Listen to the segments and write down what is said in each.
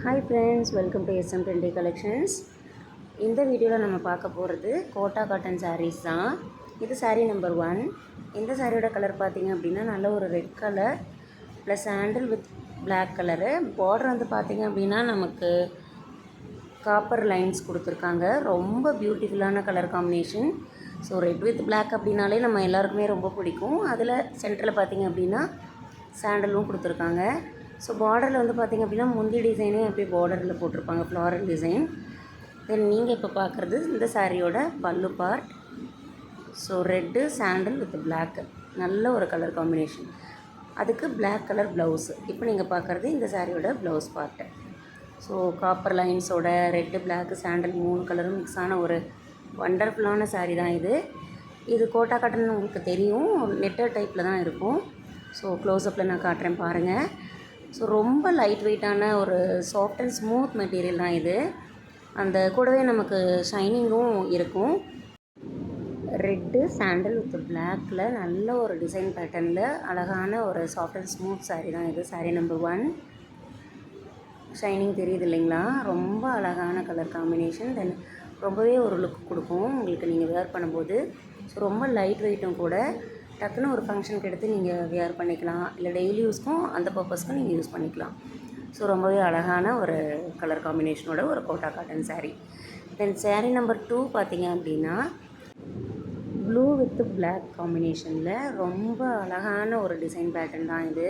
Hi friends, welcome to SM Trendy collections. இந்த வீடியோவில் நம்ம பார்க்க போகிறது கோட்டா காட்டன் சாரீஸ் தான். இது சாரீ நம்பர் 1. இந்த சாரியோட கலர் பார்த்திங்க அப்படின்னா நல்ல ஒரு ரெட் கலர் ப்ளஸ் சாண்டில் வித் பிளாக் கலரு. பார்டர் வந்து பார்த்திங்க அப்படின்னா நமக்கு காப்பர் லைன்ஸ் கொடுத்துருக்காங்க. ரொம்ப பியூட்டிஃபுல்லான colour combination. So red with black அப்படின்னாலே நம்ம எல்லாருக்குமே ரொம்ப பிடிக்கும். அதில் சென்டரில் பார்த்திங்க அப்படின்னா சாண்டலும் கொடுத்துருக்காங்க. ஸோ பார்டரில் வந்து பார்த்திங்க அப்படின்னா முந்தி டிசைனே அப்படியே பார்டரில் போட்டிருப்பாங்க, ஃப்ளாரல் டிசைன். தென் நீங்கள் இப்போ பார்க்குறது இந்த சாரியோட பல்லு பார்ட். ஸோ ரெட்டு சாண்டில் வித் பிளாக்கு, நல்ல ஒரு கலர் காம்பினேஷன். அதுக்கு பிளாக் கலர் ப்ளவுஸு. இப்போ நீங்கள் பார்க்குறது இந்த சாரியோட ப்ளவுஸ் பார்ட்டு. ஸோ காப்பர் லைன்ஸோட ரெட்டு பிளாக்கு சாண்டில் 3 கலரும் மிக்ஸ் ஆன ஒரு வண்டர்ஃபுல்லான சாரீ தான் இது. இது கோட்டா காட்டன் உங்களுக்கு தெரியும், நெட்டர் டைப்பில் தான் இருக்கும். ஸோ க்ளோஸ்அப்பில் நான் காட்டுறேன் பாருங்கள். ஸோ ரொம்ப லைட் வெயிட்டான ஒரு சாஃப்ட் அண்ட் ஸ்மூத் மெட்டீரியல் தான் இது. அந்த கூடவே நமக்கு ஷைனிங்கும் இருக்கும். ரெட்டு சாண்டில் வித் பிளாக்கில் நல்ல ஒரு டிசைன் பேட்டர்னில் அழகான ஒரு சாஃப்ட் அண்ட் ஸ்மூத் சாரீ தான் இது. சாரீ நம்பர் 1. ஷைனிங் தெரியுது இல்லைங்களா? ரொம்ப அழகான கலர் காம்பினேஷன். தென் ரொம்பவே ஒரு லுக் கொடுக்கும் உங்களுக்கு நீங்கள் வேர் பண்ணும்போது. ஸோ ரொம்ப லைட் வெயிட்டும் கூட. டக்குன்னு ஒரு ஃபங்க்ஷனுக்கு எடுத்து நீங்கள் வியர் பண்ணிக்கலாம், இல்லை டெய்லி யூஸ்க்கும் அந்த பர்பஸ்க்கும் நீங்கள் யூஸ் பண்ணிக்கலாம். ஸோ ரொம்பவே அழகான ஒரு கலர் காம்பினேஷனோட ஒரு கோட்டா காட்டன் சாரீ. தென் சாரீ நம்பர் 2 பார்த்திங்க அப்படின்னா ப்ளூ வித் பிளாக் காம்பினேஷனில் ரொம்ப அழகான ஒரு டிசைன் பேட்டர்ன் தான் இது.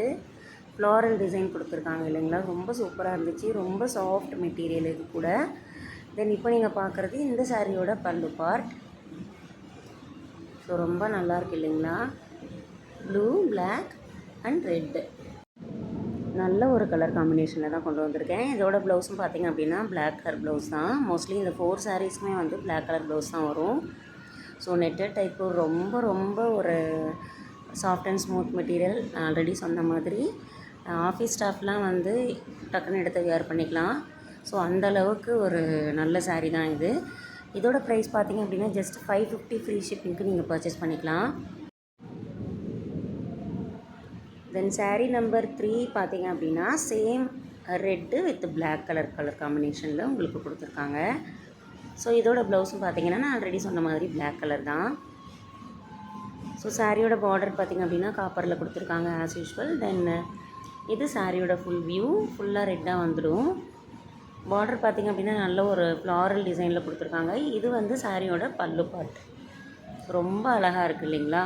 ஃப்ளாரல் டிசைன் கொடுத்துருக்காங்க இல்லைங்களா? ரொம்ப சூப்பராக இருந்துச்சு. ரொம்ப சாஃப்ட் மெட்டீரியல் இது கூட. தென் இப்போ நீங்கள் பார்க்குறது இந்த சாரியோட பல்லு பார்ட். ஸோ ரொம்ப நல்லாயிருக்கு இல்லைங்களா? ப்ளூ, பிளாக் அண்ட் ரெட்டு, நல்ல ஒரு கலர் காம்பினேஷனில் தான் கொண்டு வந்திருக்கேன். இதோட ப்ளவுஸும் பார்த்திங்க அப்படின்னா பிளாக் கலர் ப்ளவுஸ் தான். மோஸ்ட்லி இந்த 4 சாரீஸுமே வந்து பிளாக் கலர் ப்ளவுஸ் தான் வரும். ஸோ நெட்டட் டைப்பு, ரொம்ப ரொம்ப ஒரு சாஃப்ட் அண்ட் ஸ்மூத் மெட்டீரியல். நான் ஆல்ரெடி சொன்ன மாதிரி ஆஃபீஸ் ஸ்டாஃப்லாம் வந்து டக்குன்னு எடுத்து வேர் பண்ணிக்கலாம். ஸோ அந்தளவுக்கு ஒரு நல்ல சாரீ தான் இது. இதோட ப்ரைஸ் பார்த்திங்க அப்படின்னா ஜஸ்ட் 550 ஃப்ரீ ஷிப்பிங்க்கு நீங்கள் பர்ச்சேஸ் பண்ணிக்கலாம். தென் சாரீ நம்பர் 3 பார்த்திங்க அப்படின்னா same red with black colour காம்பினேஷனில் உங்களுக்கு கொடுத்துருக்காங்க. ஸோ இதோட ப்ளவுஸும் பார்த்திங்கன்னா நான் ஆல்ரெடி சொன்ன மாதிரி பிளாக் கலர் தான். ஸோ சாரியோட பார்டர் பார்த்திங்க அப்படின்னா காப்பரில் கொடுத்துருக்காங்க ஆஸ் யூஷுவல். தென் இது சாரியோட ஃபுல் வியூ, ஃபுல்லாக ரெட்டாக வந்துடும். பார்டர் பார்த்திங்க அப்படின்னா நல்ல ஒரு ஃப்ளாரல் டிசைனில் கொடுத்துருக்காங்க. இது வந்து சாரியோட பல்லு பார்ட். ரொம்ப அழகாக இருக்குது இல்லைங்களா?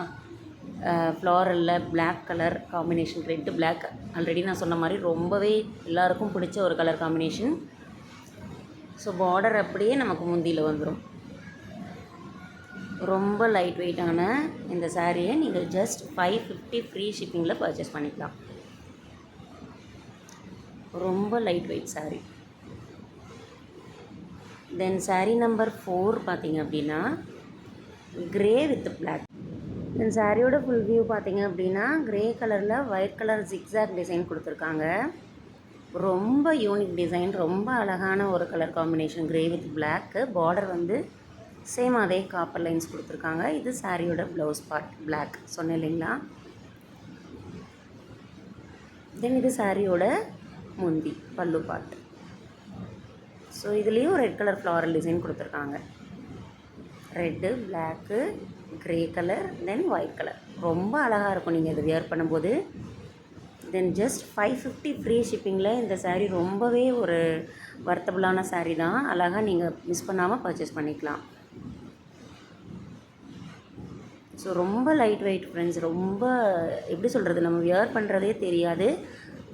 ஃப்ளாரலில் black colour combination, red black. Already நான் சொன்ன மாதிரி ரொம்பவே எல்லாருக்கும் பிடிச்ச ஒரு கலர் காம்பினேஷன். ஸோ பார்டர் அப்படியே நமக்கு முந்தியில் வந்துடும். ரொம்ப லைட் வெயிட்டான இந்த சாரியை நீங்கள் ஜஸ்ட் 550 ஃப்ரீ ஷிப்பிங்கில் பர்ச்சேஸ் பண்ணிக்கலாம். ரொம்ப லைட் வெயிட் சாரீ. தென் சாரீ நம்பர் 4 பார்த்திங்க அப்படின்னா க்ரே வித் பிளாக். தென் சாரியோட ஃபுல் வியூ பார்த்திங்க அப்படின்னா க்ரே கலரில் ஒயிட் கலர் ஜிக்ஸாக் டிசைன் கொடுத்துருக்காங்க. ரொம்ப யூனிக் டிசைன், ரொம்ப அழகான ஒரு colour combination grey with black. Border வந்து சேம் அதே காப்பர் லைன்ஸ் கொடுத்துருக்காங்க. இது சாரியோட ப்ளவுஸ் பார்ட் பிளாக் சொன்னேன் இல்லைங்களா? தென் இது சாரியோட முந்தி பல்லு பார்ட். ஸோ இதுலேயும் ரெட் கலர் ஃப்ளாரல் டிசைன் கொடுத்துருக்காங்க. ரெட்டு, பிளாக்கு, க்ரே கலர், தென் ஒயிட் கலர். ரொம்ப அழகாக இருக்கும் நீங்கள் இதை வியர் பண்ணும்போது. தென் ஜஸ்ட் 550 ஃப்ரீ ஷிப்பிங்கில் இந்த சாரீ ரொம்பவே ஒரு வர்த்தபுளான சாரீ தான். அழகாக நீங்கள் மிஸ் பண்ணாமல் பர்ச்சேஸ் பண்ணிக்கலாம். ஸோ ரொம்ப லைட் வெயிட் ஃப்ரெண்ட்ஸ். ரொம்ப எப்படி சொல்கிறது, நம்ம வியர் பண்ணுறதே தெரியாது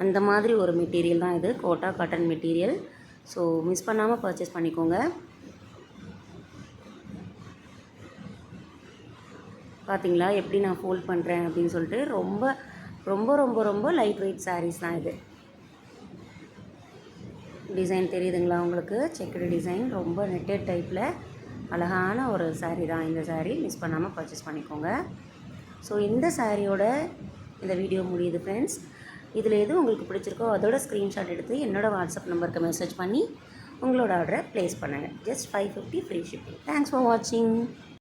அந்த மாதிரி ஒரு மெட்டீரியல் தான் இது, Kota cotton material. So miss பண்ணாமல் பர்ச்சேஸ் பண்ணிக்கோங்க. பார்த்தீங்களா எப்படி நான் ஃபோல்ட் பண்ணுறேன் அப்படின்னு சொல்லிட்டு. ரொம்ப ரொம்ப ரொம்ப ரொம்ப லைட் வெயிட் சாரீஸ் தான் இது. டிசைன் தெரியுதுங்களா உங்களுக்கு? செக்குடு டிசைன், ரொம்ப நெட்டட் டைப்பில் அழகான ஒரு சாரீ தான் இந்த சாரீ. மிஸ் பண்ணாமல் பர்ச்சேஸ் பண்ணிக்கோங்க. ஸோ இந்த சாரியோட இந்த வீடியோ முடியுது ஃப்ரெண்ட்ஸ். இதில் எது உங்களுக்கு பிடிச்சிருக்கோ அதோட ஸ்க்ரீன்ஷாட் எடுத்து என்னோடய வாட்ஸ்அப் நம்பருக்கு மெசேஜ் பண்ணி உங்களோட ஆர்டரை ப்ளேஸ் பண்ணுங்கள். Just 550 free shipping. Thanks for வாட்சிங்.